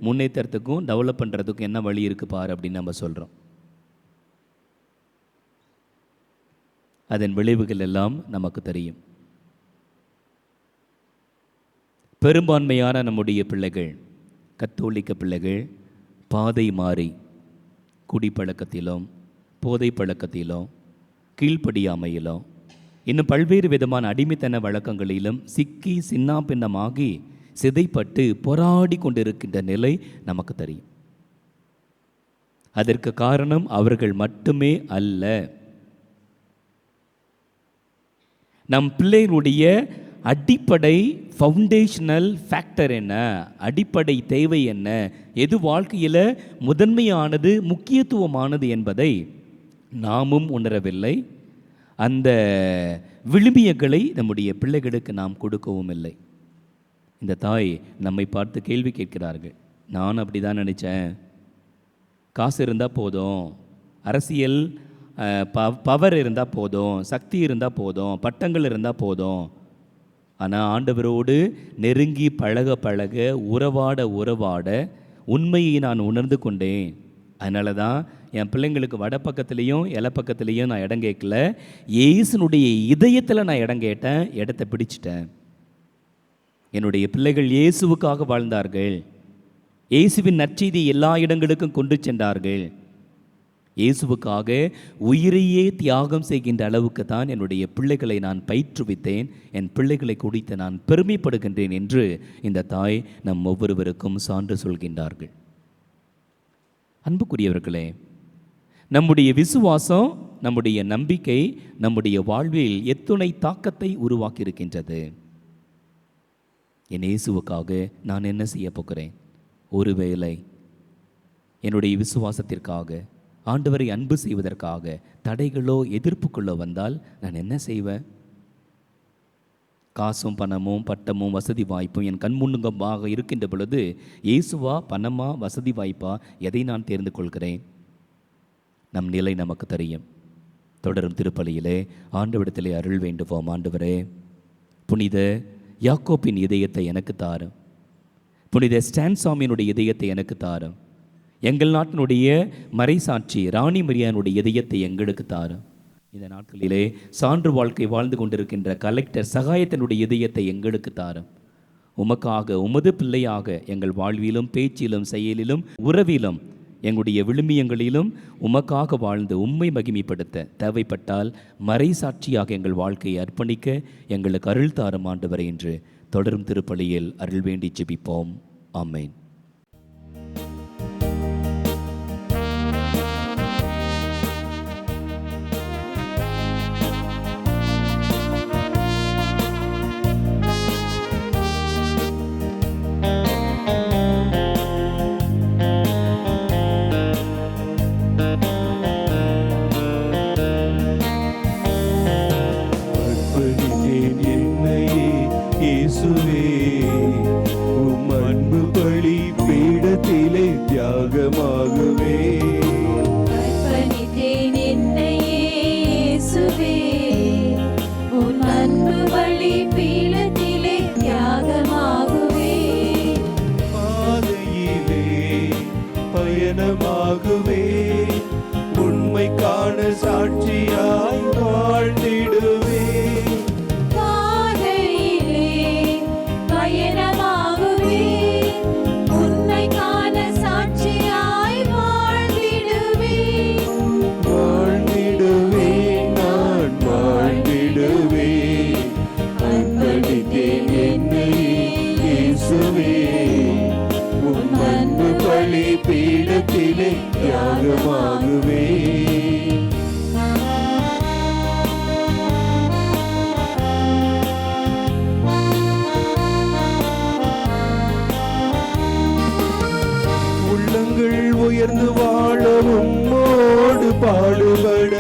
முன்னேற்றத்துக்கும் டெவலப் பண்ணுறதுக்கும் என்ன வழி இருக்குது பாரு அப்படின்னு நம்ம சொல்கிறோம். அதன் விளைவுகள் எல்லாம் நமக்கு தெரியும். பெரும்பான்மையான நம்முடைய பிள்ளைகள், கத்தோலிக்க பிள்ளைகள், பாதை மாறி குடிப்பழக்கத்திலும் போதை பழக்கத்திலும் கீழ்ப்படியாமையிலும் இன்னும் பல்வேறு விதமான அடிமைத்தன வழக்கங்களிலும் சிக்கி சின்னாபின்னமாகி சிதைப்பட்டு போராடி கொண்டிருக்கின்ற நிலை நமக்கு தெரியும். அதற்கு காரணம் அவர்கள் மட்டுமே அல்ல. நம் பிள்ளைகளுடைய அடிப்படை ஃபவுண்டேஷனல் ஃபேக்டர் என்ன, அடிப்படை தேவை என்ன, எது வாழ்க்கையில் முதன்மையானது முக்கியத்துவமானது என்பதை நாமும் உணரவில்லை. அந்த விழுமியங்களை நம்முடைய பிள்ளைகளுக்கு நாம் கொடுக்கவும் இல்லை. இந்த தாய் நம்மை பார்த்து கேள்வி கேட்கிறார்கள். நான் அப்படி தான் நினச்சேன், காசு இருந்தால் போதும், அரசியல் பவர் இருந்தால் போதும், சக்தி இருந்தால் போதும், பட்டங்கள் இருந்தால் போதும். ஆனால் ஆண்டவரோடு நெருங்கி பழக பழக உறவாட உண்மையை நான் உணர்ந்து கொண்டேன். அதனால தான் என் பிள்ளைங்களுக்கு வட பக்கத்துலேயும் இலை பக்கத்துலேயும் நான் இடம் கேட்கல, இயேசுனுடைய இதயத்தில் நான் இடம் கேட்டேன், இடத்த பிடிச்சிட்டேன். என்னுடைய பிள்ளைகள் இயேசுவுக்காக வாழ்ந்தார்கள். இயேசுவின் நற்செய்தி எல்லா இடங்களுக்கும் கொண்டு சென்றார்கள். இயேசுவுக்காக உயிரையே தியாகம் செய்கின்ற அளவுக்கு தான் என்னுடைய பிள்ளைகளை நான் பயிற்றுவித்தேன். என் பிள்ளைகளை குறித்து நான் பெருமைப்படுகின்றேன் என்று இந்த தாய் நம் ஒவ்வொருவருக்கும் சான்று சொல்கின்றார்கள். அன்புக்குரியவர்களே, நம்முடைய விசுவாசம், நம்முடைய நம்பிக்கை நம்முடைய வாழ்வில் எத்துணை தாக்கத்தை உருவாக்கி இருக்கின்றது. என் இயேசுவுக்காக நான் என்ன செய்ய போகிறேன்? ஒருவேளை என்னுடைய விசுவாசத்திற்காக, ஆண்டவரை அன்பு செய்வதற்காக தடைகளோ எதிர்ப்புகளோ வந்தால் நான் என்ன செய்வேன்? காசும் பணமும் பட்டமும் வசதி வாய்ப்பும் என் கண்முன்னுங்கமாக இருக்கின்ற பொழுது இயேசுவா, பணமா, வசதி வாய்ப்பா, எதை நான் தேர்ந்து கொள்கிறேன்? நம் நிலை நமக்கு தெரியும். தொடரும் திருப்பலியிலே ஆண்டவரிடத்திலே அருள் வேண்டுவோம். ஆண்டவரே, புனித யாக்கோப்பின் இதயத்தை எனக்கு தாரும், புனித ஸ்டான்சாமியினுடைய இதயத்தை எனக்கு தாரும், எங்கள் நாட்டினுடைய மறைசாட்சி ராணி மரியானுடைய இதயத்தை எங்களுக்கு தாரும். இந்த நாட்களிலே சான்று வாழ்க்கை வாழ்ந்து கொண்டிருக்கின்ற கலெக்டர் சகாயத்தினுடைய இதயத்தை எங்களுக்கு தாரும். உமக்காக, உமது பிள்ளையாக எங்கள் வாழ்விலும் பேச்சிலும் செயலிலும் உறவிலும் எங்களுடைய விழுமியங்களிலும் உமக்காக வாழ்ந்து உம்மை மகிமைப்படுத்த தேவைப்பட்டால் மறைசாட்சியாக எங்கள் வாழ்க்கையை அர்ப்பணிக்க எங்களுக்கு அருள் தாரும் ஆண்டவரே என்று தொடரும் திருப்பலியில் அருள் வேண்டி ஜெபிப்போம். ஆமென். உண்மை காண சாட்சியாய் வாழ்ந்திடுவே. பாதையிலே பயணமாகுவே, உன்னை காண சாட்சியாய் வாழ்ந்திடுவே. வாழ்ந்திடுவே, நான் வாழ்ந்திடுவே. அர்ப்பணித்தேன் என்னை இயேசுவே, உம் அன்பு பலி பீடத்திலே தியாகமாகுவே. உள்ளங்கள் உயர்ந்து வாழவும் உம்மோடு பாடுபட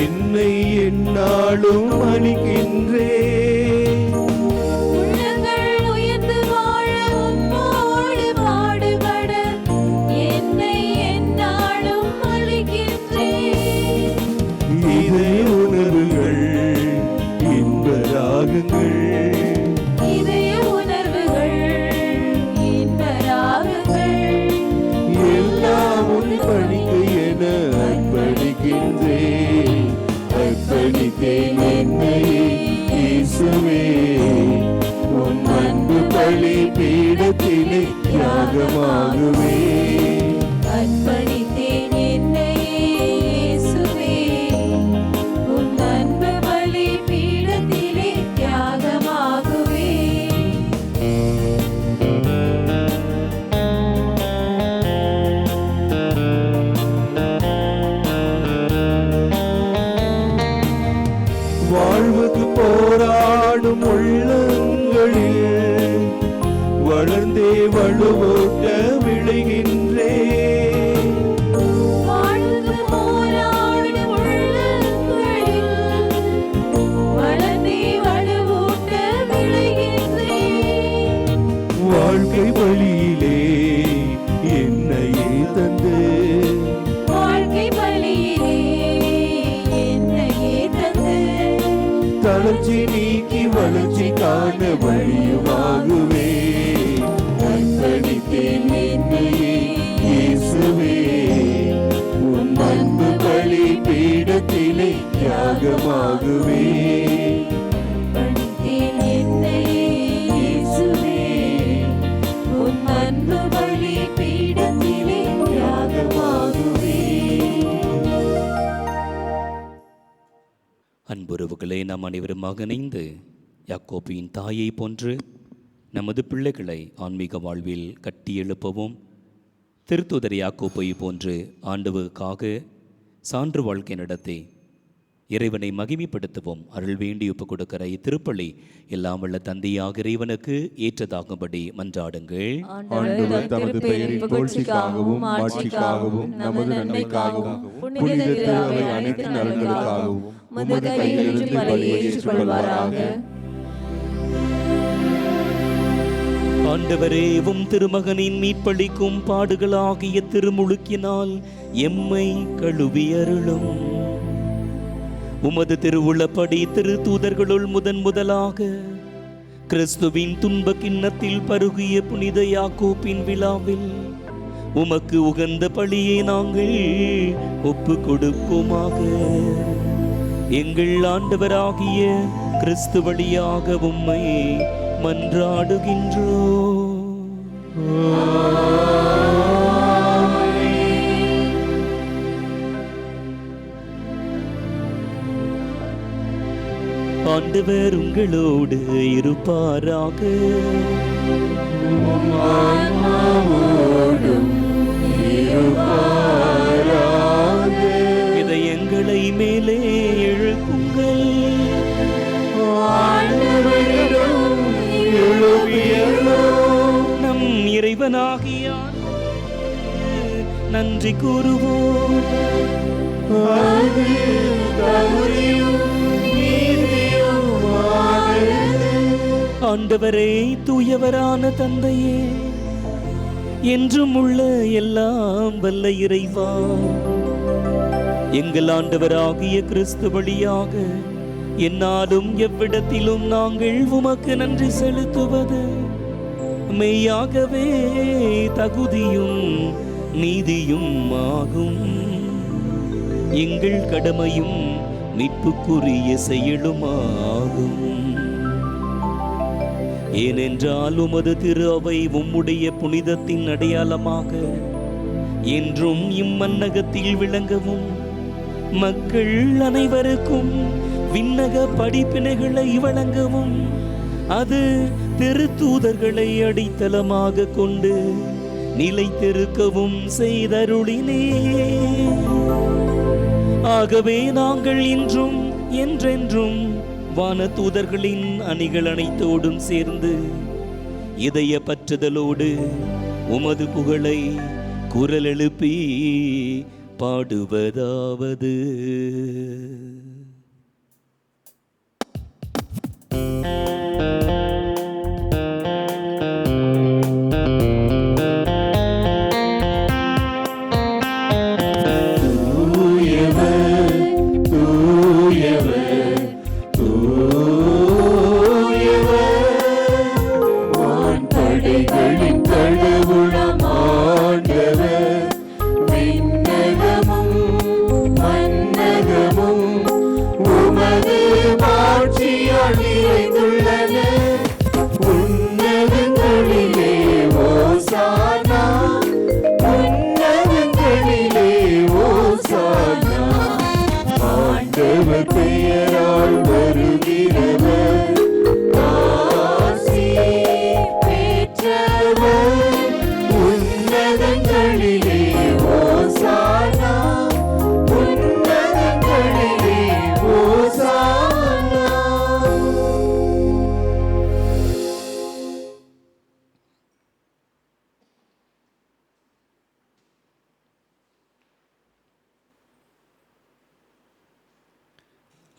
என்னை எந்நாளும் அணிகின்றேன். உள்ளங்கள் உயர்ந்து வாழ உம்மோடு பாடுபட என்னை எந்நாளும் அளிக்கின்றேன். இதய உணர்வுகள் இன்ப ராகங்கள், இதய உணர்வுகள் இன்ப ராகங்கள் எல்லாம் உன் பணிக்கு என அர்ப்பணிக்கின்றேன். அர்ப்பணித்தேன் என்னை இயேசுவே, உம் அன்பு பலி பீடத்திலே தியாகமாகுவே. அர்ப்பணித்தேன் என்னை இயேசுவே, உம் அன்பு பலி பீடத்திலே தியாகமாகுவே. வாழ்வுக்கு போராடும் உள்ளங்களில் வளர்ந்தே வலுவூட்ட விழுகின்ற தளர்ச்சி நீக்கி வளர்ச்சி காண வழியுமாகுவே. அர்ப்பணித்தேன் என்னையே இயேசுவே, உம் அன்பு பலி பீடத்திலே தியாகமாகுவே. அர்ப்பணித்தேன் என்னையே இயேசுவே, உம் அன்பு பலி பீடத்திலே தியாகமாகுவே. அன்புறவுகளே, நாம் அனைவருமாக இணைந்து யாக்கோபின் தாயை போன்று நமது பிள்ளைகளை ஆன்மீக வாழ்வில் கட்டி எழுப்பவும், திருத்தூதர் யாக்கோப்பை போன்று ஆண்டவருக்காக சான்று வாழ்க்கை நடத்தி இறைவனை மகிமைப்படுத்தவும் அருள் வேண்டி ஒப்புக் கொடுக்கிற இத்திருப்பலி எல்லாம் வல்ல தந்தையாக இறைவனுக்கு ஏற்றதாகும்படி மன்றாடுங்கள். ஆண்டவர் தமது பெயரின் புகழ்ச்சிக்காகவும் ஆட்சிக்காகவும் நமது நன்மைக்காகவும் புனித திரு அவை அனைத்து நலன்களுக்காகவும் உமது கையிலிருந்து பலியை ஏற்றுக்கொள்வாராக. ஆண்டவரே, உம் திருமகனின் மீட்பளிக்கும் பாடுகளாகிய திருமுழுக்கினால் எம்மை கழுவி அருளும். உமது திருவுளப்படி திரு தூதர்களுள் முதலாக கிறிஸ்துவின் துன்ப கிண்ணத்தில் பருகிய புனித யாக்கோப்பின் விழாவில் உமக்கு உகந்த பலியை நாங்கள் ஒப்பு கொடுப்போமாக. எங்கள் ஆண்டவராகிய கிறிஸ்து வழியாக உம்மை மன்றாடுகின்றோம். ஆண்டவர் உங்களோடு இருப்பாராக. இதயங்களை மேலே எழுப்புங்கள். நம் இறைவனாகிய நன்றி கூறுவோம். ஆண்டவரே, தூயவரான தந்தையே, என்றும் உள்ள எல்லாம் வல்ல இறைவா, எங்கள் ஆண்டவராகிய கிறிஸ்து வழியாக என்னாலும் எவ்விடத்திலும் நாங்கள் உமக்கு நன்றி செலுத்துவது மெய்யாகவே தகுதியும் நீதியும் ஆகும். எங்கள் கடமையும் மீட்புக்குரிய செயலுமாகும். ஏனென்றால் உமது திரு அவை உம்முடைய புனிதத்தின் அடையாளமாக என்றும் இம்மன்னகத்தில் விளங்கவும், மக்கள் அனைவருக்கும் விண்ணக படிப்பினைகளை வழங்கவும் அது திருத்தூதர்களை அடித்தளமாக கொண்டு நிலைத்திருக்கவும் செய்தருளினே. ஆகவே நாங்கள் இன்றும் என்றென்றும் வானதூதர்களின் அணிகள் அனைத்தோடும் சேர்ந்து இதய பற்றுதலோடு உமது புகழை குரல் எழுப்பி பாடுவதாவது: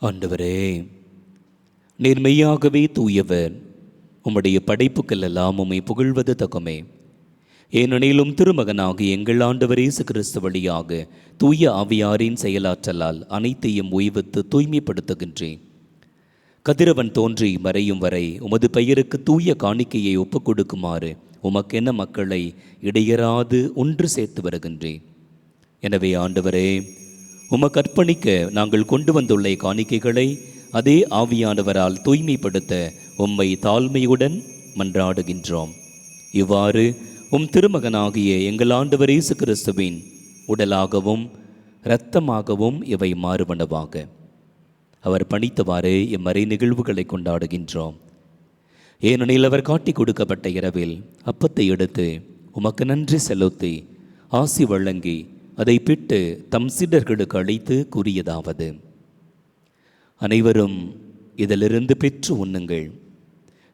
ஆண்டவரே, நீர் மெய்யாகவே தூயவர். உம்முடைய படைப்புக்கள் எல்லாம் உம்மை புகழ்வது தகுமே. ஏனெனிலும் திருமகனாகி எங்கள் ஆண்டவர் இயேசு கிறிஸ்து வழியாக தூய ஆவியாரின் செயலாற்றலால் அனைத்தையும் ஓய்வுத்து தூய்மைப்படுத்துகின்றேன். கதிரவன் தோன்றி மறையும் வரை உமது பெயருக்கு தூய காணிக்கையை ஒப்புக் கொடுக்குமாறு உமக்கென்ன மக்களை இடையராது ஒன்று சேர்த்து வருகின்றேன். எனவே ஆண்டவரே, உமக்கு அர்ப்பணிக்க நாங்கள் கொண்டு வந்துள்ள காணிக்கைகளை அதே ஆவியானவரால் தூய்மைப்படுத்த உம்மை தாழ்மையுடன் மன்றாடுகின்றோம். இவ்வாறு உம் திருமகனாகிய எங்கள் ஆண்டவர் இயேசு கிறிஸ்துவின் உடலாகவும் இரத்தமாகவும் இவை மாறுவனவாக. அவர் பணித்தவாறே இம்மறை நிகழ்வுகளை கொண்டாடுகின்றோம். ஏனெனில் அவர் காட்டி கொடுக்கப்பட்ட இரவில் அப்பத்தை எடுத்து உமக்கு நன்றி செலுத்தி ஆசி வழங்கி அதை பிட்டு தம் சீடர்களுக்கு அளித்து கூறியதாவது: அனைவரும் இதிலிருந்து பெற்று உண்ணுங்கள்,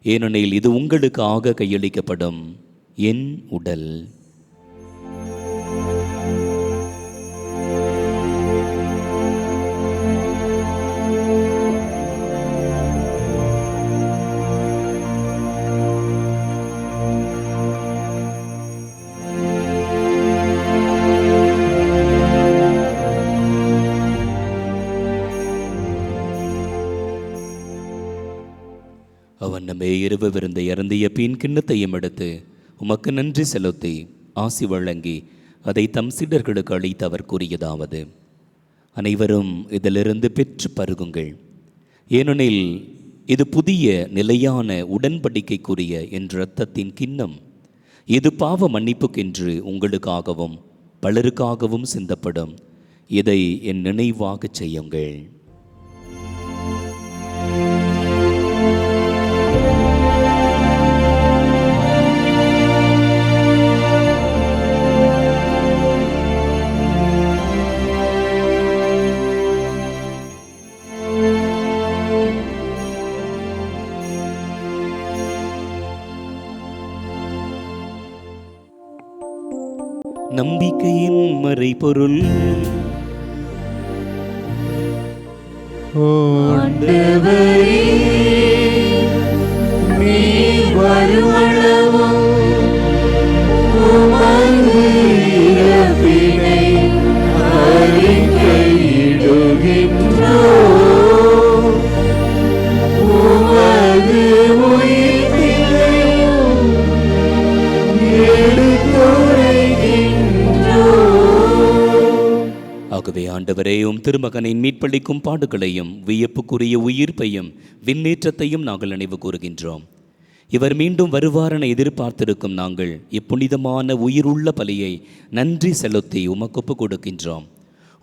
ஏனெனில் இது உங்களுக்காக கையளிக்கப்படும் என் உடல். அவனமே இரவு விருந்தை அருந்திய பின் கிண்ணத்தையும் எடுத்து உமக்கு நன்றி செலுத்தி ஆசி வழங்கி அதை தம் சீடர்களுக்கு அளித்து அவர் கூறியதாவது: அனைவரும் இதிலிருந்து பெற்று பருகுங்கள், ஏனெனில் இது புதிய நிலையான உடன்படிக்கைக்குரிய என் இரத்தத்தின் கிண்ணம். இது பாவ மன்னிப்புக்கென்று உங்களுக்காகவும் பலருக்காகவும் சிந்தப்படும். இதை என் நினைவாக செய்யுங்கள். நம்பிக்கையின் மறைபொருள். ஆண்டவரே, நீர் வருமளவும் உமது இறப்பினை அறிக்கையிடுகின்றோம். உமது உயிர்ப்பினையும் ஆகவே ஆண்டவரே, உம் திருமகனின் மீட்பளிக்கும் பாடுகளையும் வியப்புக்குரிய உயிர்ப்பையும் விண்ணேற்றத்தையும் நாங்கள் நினைவு கூறுகின்றோம். இவர் மீண்டும் வருவாரென எதிர்பார்த்திருக்கும் நாங்கள் இப்புனிதமான உயிருள்ள பலியை நன்றி செலுத்தி உமக்கு ஒப்புக் கொடுக்கின்றோம்.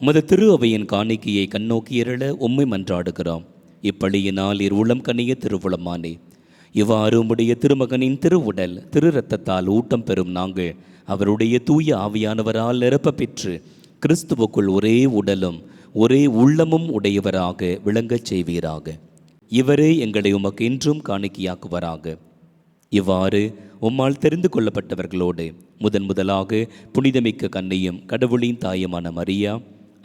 உமது திரு அவையின் காணிக்கையை கண்ணோக்கியருள உம்மை மன்றாடுகிறோம். இப்பலியினால் இரு உளம் கனிய திருவுளமானே, இவ்வாறு உம்முடைய திருமகனின் திருவுடல் திரு இரத்தத்தால் ஊட்டம் பெறும் நாங்கள் அவருடைய தூய ஆவியானவரால் நிரப்ப பெற்று கிறிஸ்துவுக்குள் ஒரே உடலும் ஒரே உள்ளமும் உடையவராக விளங்கச் செய்வீராக. இவரே எங்களை உமக்கு இன்றும் காணிக்கையாக்குவராக. இவ்வாறு உம்மால் தெரிந்து கொள்ளப்பட்டவர்களோடு முதலாக புனிதமிக்க கன்னியும் கடவுளின் தாயுமான மரியா,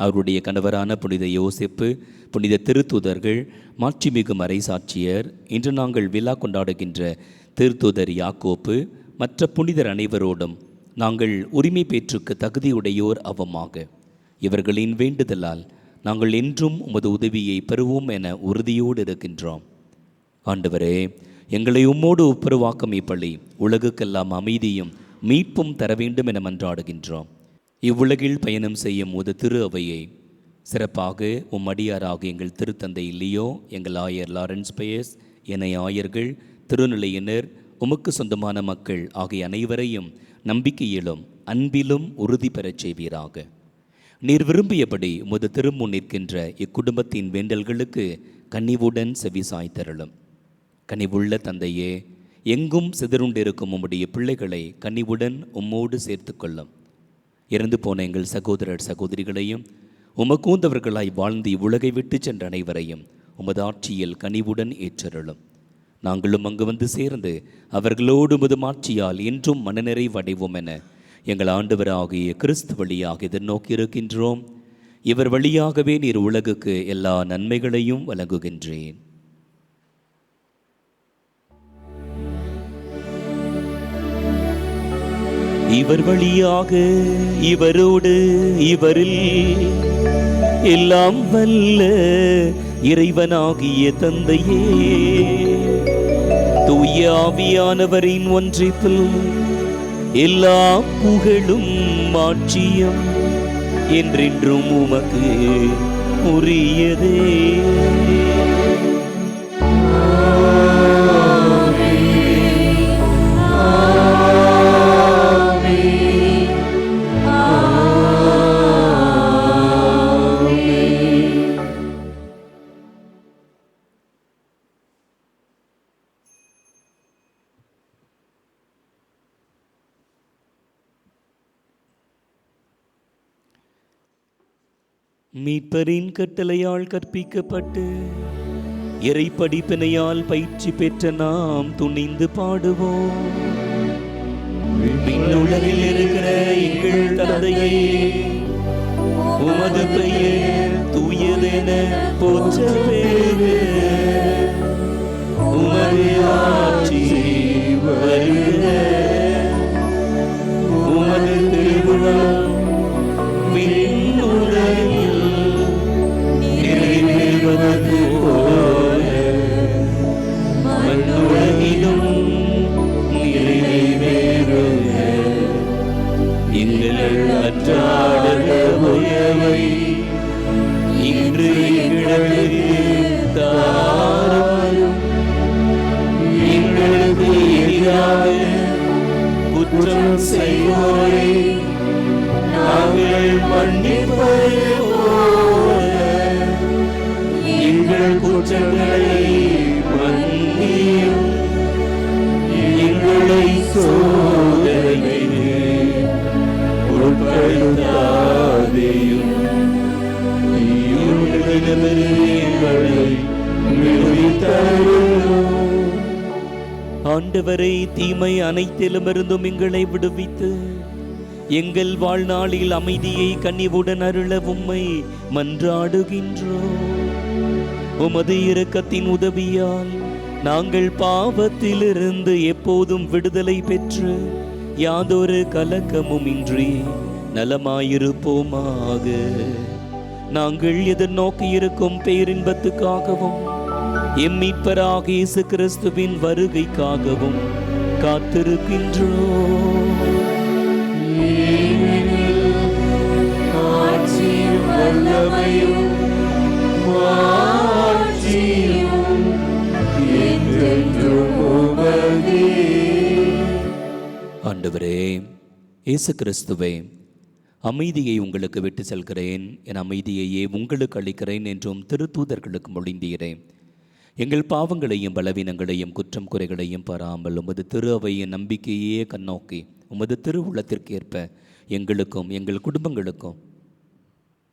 அவருடைய கணவரான புனித யோசேப்பு, புனித திருத்தூதர்கள், மாட்சிமிகு மறைசாட்சியர், இன்று நாங்கள் விழா கொண்டாடுகின்ற திருத்தூதர் யாக்கோப்பு, மற்ற புனிதர் அனைவரோடும் நாங்கள் உரிமை பேற்றுக்கு தகுதியுடையோர் அவமாக. இவர்களின் வேண்டுதலால் நாங்கள் என்றும் உமது உதவியை பெறுவோம் என உறுதியோடு இருக்கின்றோம். ஆண்டவரே, எங்களை உம்மோடு ஒப்புரவாக்கும் இப்பள்ளி உலகுக்கெல்லாம் அமைதியும் மீட்பும் தர வேண்டும் என மன்றாடுகின்றோம். இவ்வுலகில் பயணம் செய்யும் உமது திரு அவையை சிறப்பாக உம் அடியாராக எங்கள் திருத்தந்தை லியோ, எங்கள் ஆயர் லாரன்ஸ் பயஸ், என ஆயர்கள், திருநிலையினர், உமக்கு சொந்தமான மக்கள் ஆகிய அனைவரையும் நம்பிக்கையிலும் அன்பிலும் உறுதி பெறச் செய்வீராக. நீர் விரும்பியபடி உமது திருமுன் நிற்கின்ற இக்குடும்பத்தின் வேண்டல்களுக்கு கனிவுடன் செவி சாய்த்தருளும். கனிவுள்ள தந்தையே, எங்கும் சிதறுண்டிருக்கும் உம்முடைய பிள்ளைகளை கனிவுடன் உம்மோடு சேர்த்து கொள்ளும். இறந்து போன எங்கள் சகோதரர் சகோதரிகளையும் உமக்கூந்தவர்களாய் வாழ்ந்து இவ்வுலகை விட்டு சென்ற அனைவரையும் உமது ஆட்சியில் கனிவுடன் ஏற்றருளும். நாங்களும் அங்கு வந்து சேர்ந்து அவர்களோடு உமது ஆட்சியால் என்றும் மனநிறைவடைவோம் என எங்கள் ஆண்டவராகிய கிறிஸ்து வழியாக எதிர்நோக்கி இருக்கின்றோம். இவர் வழியாகவே நீர் உலகுக்கு எல்லா நன்மைகளையும் வழங்குகின்றேன். இவர் வழியாக, இவரோடு, இவரில் எல்லாம் வல்ல இறைவனாகிய தந்தையே, தூய ஆவியானவரின் ஒன்றிப்பில் எல்லா புகழும் மாட்சியும் என்றென்றும் உமக்கு உரியதே. மீட்பரின் கட்டளையால் கற்பிக்கப்பட்டு இறை படிப்பினையால் பயிற்சி பெற்ற நாம் துணிந்து பாடுவோம். விண்ணுலகில் இருக்கிற எங்கள் தந்தையே, உமது பெயர் தூயதென போற்ற பெறுக. உமது ஆட்சி வருக. உமது திருவுளம் விண்ணுலகில் நிறைவேறுவது போல மண்ணுலகிலும் நிறைவேறுக. எங்கள் அன்றாட உணவை இன்று எங்களுக்கு தாரும். எங்களுக்கு எதிராக குற்றம் செய்வோரை நாங்கள் மன்னிப்பது போல எங்கள் குற்றங்களை மன்னியும். எங்களை சோதனைக்கு உட்படுத்தாதேயும், தீயோனிடமிருந்து எங்களை விடுவித்தருளும். ஆண்டவரை, தீமை அனைத்திலுமிருந்தும் எங்களை விடுவித்து எங்கள் வாழ்நாளில் அமைதியை கனிவுடன் அருள உம்மை மன்றாடுகின்றோம். உமது இரக்கத்தின் உதவியால் நாங்கள் பாவத்திலிருந்து எப்போதும் விடுதலை பெற்று யாதொரு கலக்கமும் இன்றி நலமாயிருப்போமாக. நாங்கள் எதிர்நோக்கி இருக்கும் பேரின்பத்துக்காகவும் எம் மீட்பராகிய இயேசு கிறிஸ்துவின் வருகைக்காகவும் காத்திருக்கின்றோம். ஆண்டவரே, இயேசு கிறிஸ்துவே, அமைதியை உங்களுக்கு விட்டு செல்கிறேன், என் அமைதியையே உங்களுக்கு அளிக்கிறேன் என்றும் திருத்தூதர்களுக்கு மொழிந்தீரேன். எங்கள் பாவங்களையும் பலவீனங்களையும் குற்றம் குறைகளையும் பாராமல் உமது திரு அவையின் நம்பிக்கையே கண்ணோக்கி உமது திருவுள்ளத்திற்கேற்ப எங்களுக்கும் எங்கள் குடும்பங்களுக்கும்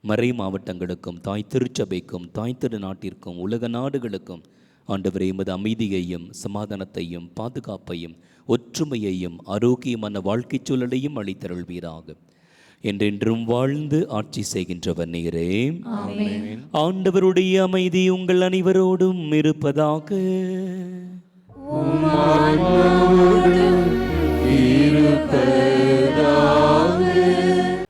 மறை மாவட்டங்களுக்கும் தாய் திருச்சபைக்கும் தாய் திரு நாட்டிற்கும் உலக நாடுகளுக்கும் ஆண்டவரே உமது அமைதியையும் சமாதானத்தையும் பாதுகாப்பையும் ஒற்றுமையையும் ஆரோக்கியமான வாழ்க்கை சூழலையும் அளித்தருள்வீராக. என்றென்றும் வாழ்ந்து ஆட்சி செய்கின்றவர் நீரே. ஆண்டவருடைய அமைதி உங்கள் அனைவரோடும் இருப்பதாக.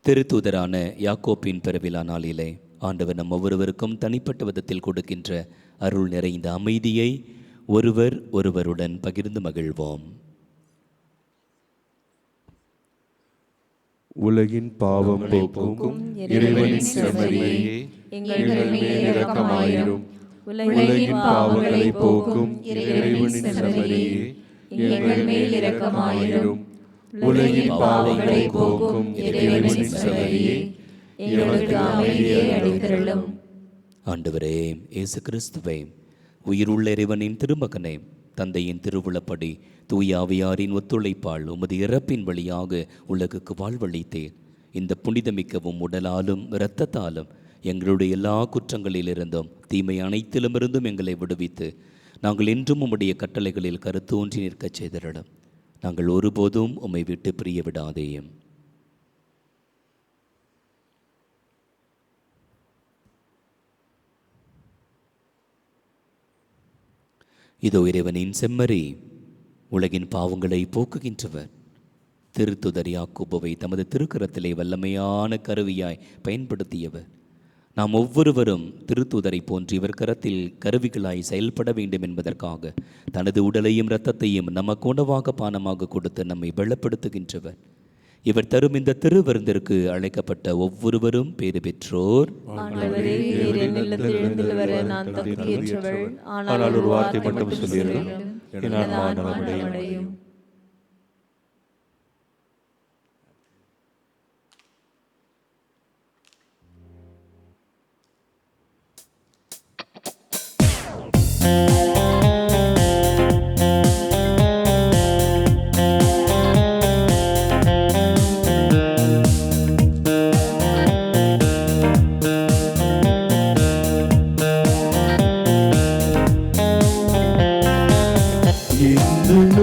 திருத்தூதரான யாக்கோப்பின் பெருவிழா நாளிலே ஆண்டவர் நம் ஒவ்வொருவருக்கும் தனிப்பட்ட விதத்தில் கொடுக்கின்ற அருள் நிறைந்த அமைதியை ஒருவர் ஒருவருடன் பகிர்ந்து மகிழ்வோம். உலகின் பாவம் போக்கும் இறைவனின் செம்மறியே, எங்கள் மேல் இரக்கமாயிரும். உலகின் பாவங்களை போக்கும் இறைவனின் செம்மறியே, எங்கள் மேல் இரக்கமாயிரும். உலகின் பாவங்களை போக்கும் இறைவனின் செம்மறியே, எங்களுக்கு அமைதியை அளித்தருளும். ஆண்டவரே இயேசு கிறிஸ்துவே, உயிருள்ள இறைவனின் திருமகனே, தந்தையின் திருவுளப்படி தூய ஆவியாரின் ஒத்துழைப்பால் உமது இறப்பின் வழியாக உலகுக்கு வாழ்வளித்தேன். இந்த புனிதமிக்கவும் உடலாலும் இரத்தத்தாலும் எங்களுடைய எல்லா குற்றங்களிலிருந்தும் தீமை அனைத்திலுமிருந்தும் எங்களை விடுவித்து நாங்கள் என்றும் உம்முடைய கட்டளைகளில் கருத்தோன்றி நிற்கச் செய்திருடும். நாங்கள் ஒருபோதும் உம்மை விட்டு பிரிய விடாதேயும். இதோ இறைவனின் செம்மறி, உலகின் பாவங்களை போக்குகின்றவர். திருத்துதர் யாக்கோபுவை தமது திருக்கரத்திலே வல்லமையான கருவியாய் பயன்படுத்தியவர். நாம் ஒவ்வொருவரும் திருத்தூதரை போன்று இவர் கரத்தில் கருவிகளாய் செயல்பட வேண்டும் என்பதற்காக தனது உடலையும் இரத்தத்தையும் நமக்கு உணவாக பானமாக கொடுத்து நம்மை பலப்படுத்துகின்றவர். இவர் தரும் இந்த திருவிருந்திற்கு அழைக்கப்பட்ட ஒவ்வொருவரும் பேறு பெற்றோர். ஆண்டவரே, நீர் என்னிடத்தில் எழுந்து வர நான் தகுதியற்றவள். ஆனால் ஒரு வார்த்தை மட்டும் சொல்லியிருந்தேன், என் ஆன்மா நலமடையும்.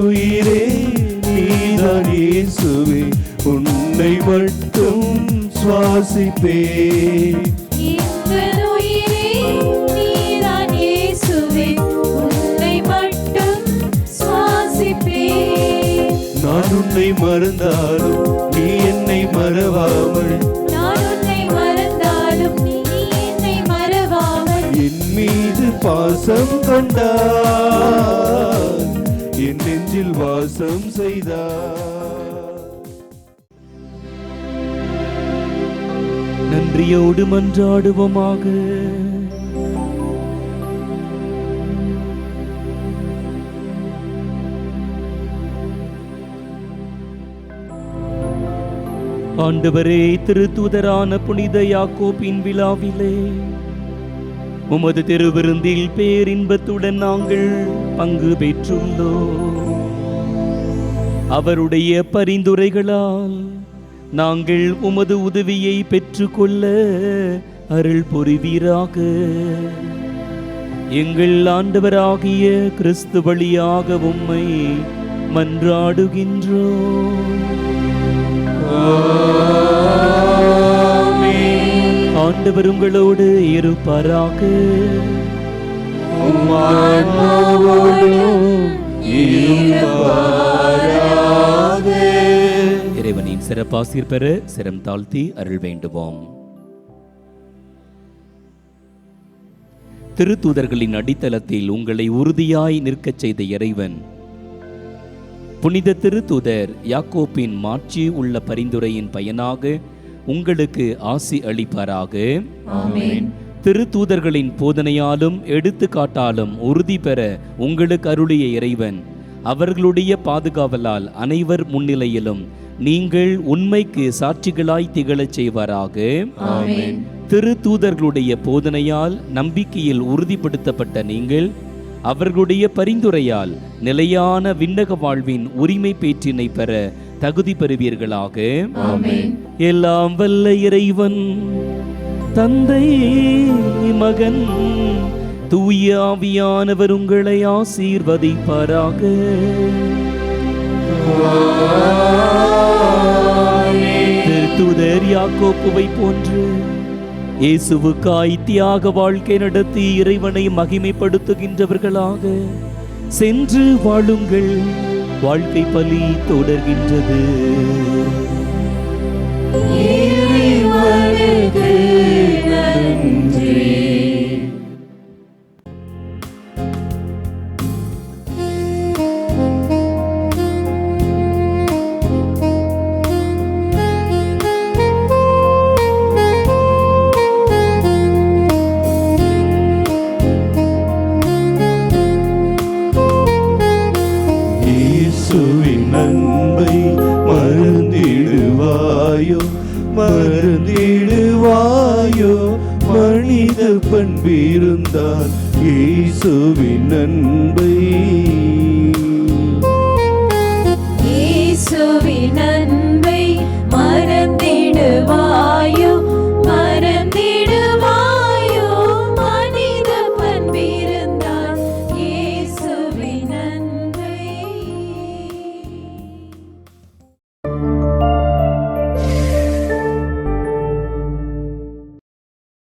உயிரே நீதான் இயேசுவே, உன்னை மட்டும் சுவாசிப்பே. நான் உன்னை மறந்தாலும் நீ என்னை மறவாமல், என் மீது பாசம் கொண்டார், என் நெஞ்சில் வாசம் செய்தார். நன்றியோடு மன்றாடுவோமாக. ஆண்டவரே, திருத்தூதரான புனித யாக்கோபின் விழாவிலே உமது திருவிருந்தில் பேரின்பத்துடன் நாங்கள் பங்கு பெற்றுள்ளோம். அவருடைய பரிந்துரைகளால் நாங்கள் உமது உதவியை பெற்றுக்கொள்ள அருள் புரிவீராக. எங்கள் ஆண்டவராகிய கிறிஸ்து வழியாக உம்மை மன்றாடுகின்றோம். ஆண்டவர் உங்களோடு இருப்பாராக. இறைவனின் சிறப்பாசிர் பெற சிரம் தாழ்த்தி அருள் வேண்டுவோம். திருத்தூதர்களின் அடித்தளத்தில் உங்களை உறுதியாய் நிற்கச் செய்த இறைவன் புனித திருத்தூதர் யாக்கோப்பின் மாட்சி உள்ள பரிந்துரையின் பயனாக உங்களுக்கு ஆசி அளிப்பாராக. ஆமென். திருத்தூதர்களின் போதனையாலும் எடுத்துக்காட்டாலும் உறுதி பெற உங்களுக்கு அருளிய இறைவன் அவர்களுடைய பாதுகாவலால் அனைவர் முன்னிலையிலும் நீங்கள் உண்மைக்கு சாட்சிகளாய் திகழச் செய்வாராக. ஆமென். திருத்தூதர்களுடைய போதனையால் நம்பிக்கையில் உறுதிப்படுத்தப்பட்ட நீங்கள் அவர்களுடைய பரிந்துரையால் நிலையான விண்ணக வாழ்வின் உரிமை பேற்றினை பெற தகுதி பெறுவீர்களாக. ஆமென். எல்லாம் வல்ல இறைவன் தந்தை, மகன், தூய ஆவியானவர் உங்களை ஆசீர்வதிப்பாராக. திருத்தூதர் யாக்கோப்புவை போன்று இயேசுவுக்காய் தியாக வாழ்க்கை நடத்தி இறைவனை மகிமைப்படுத்துகின்றவர்களாக சென்று வாழுங்கள். வாழ்க்கை பலி தொடர்கின்றது. இறைவனுக்கு நன்றி. இயேசுவின் அன்பை மறந்திடுவாயோ, மறந்திடுவாயோ, மனித பண்பிருந்தால் இயேசுவின் அன்பை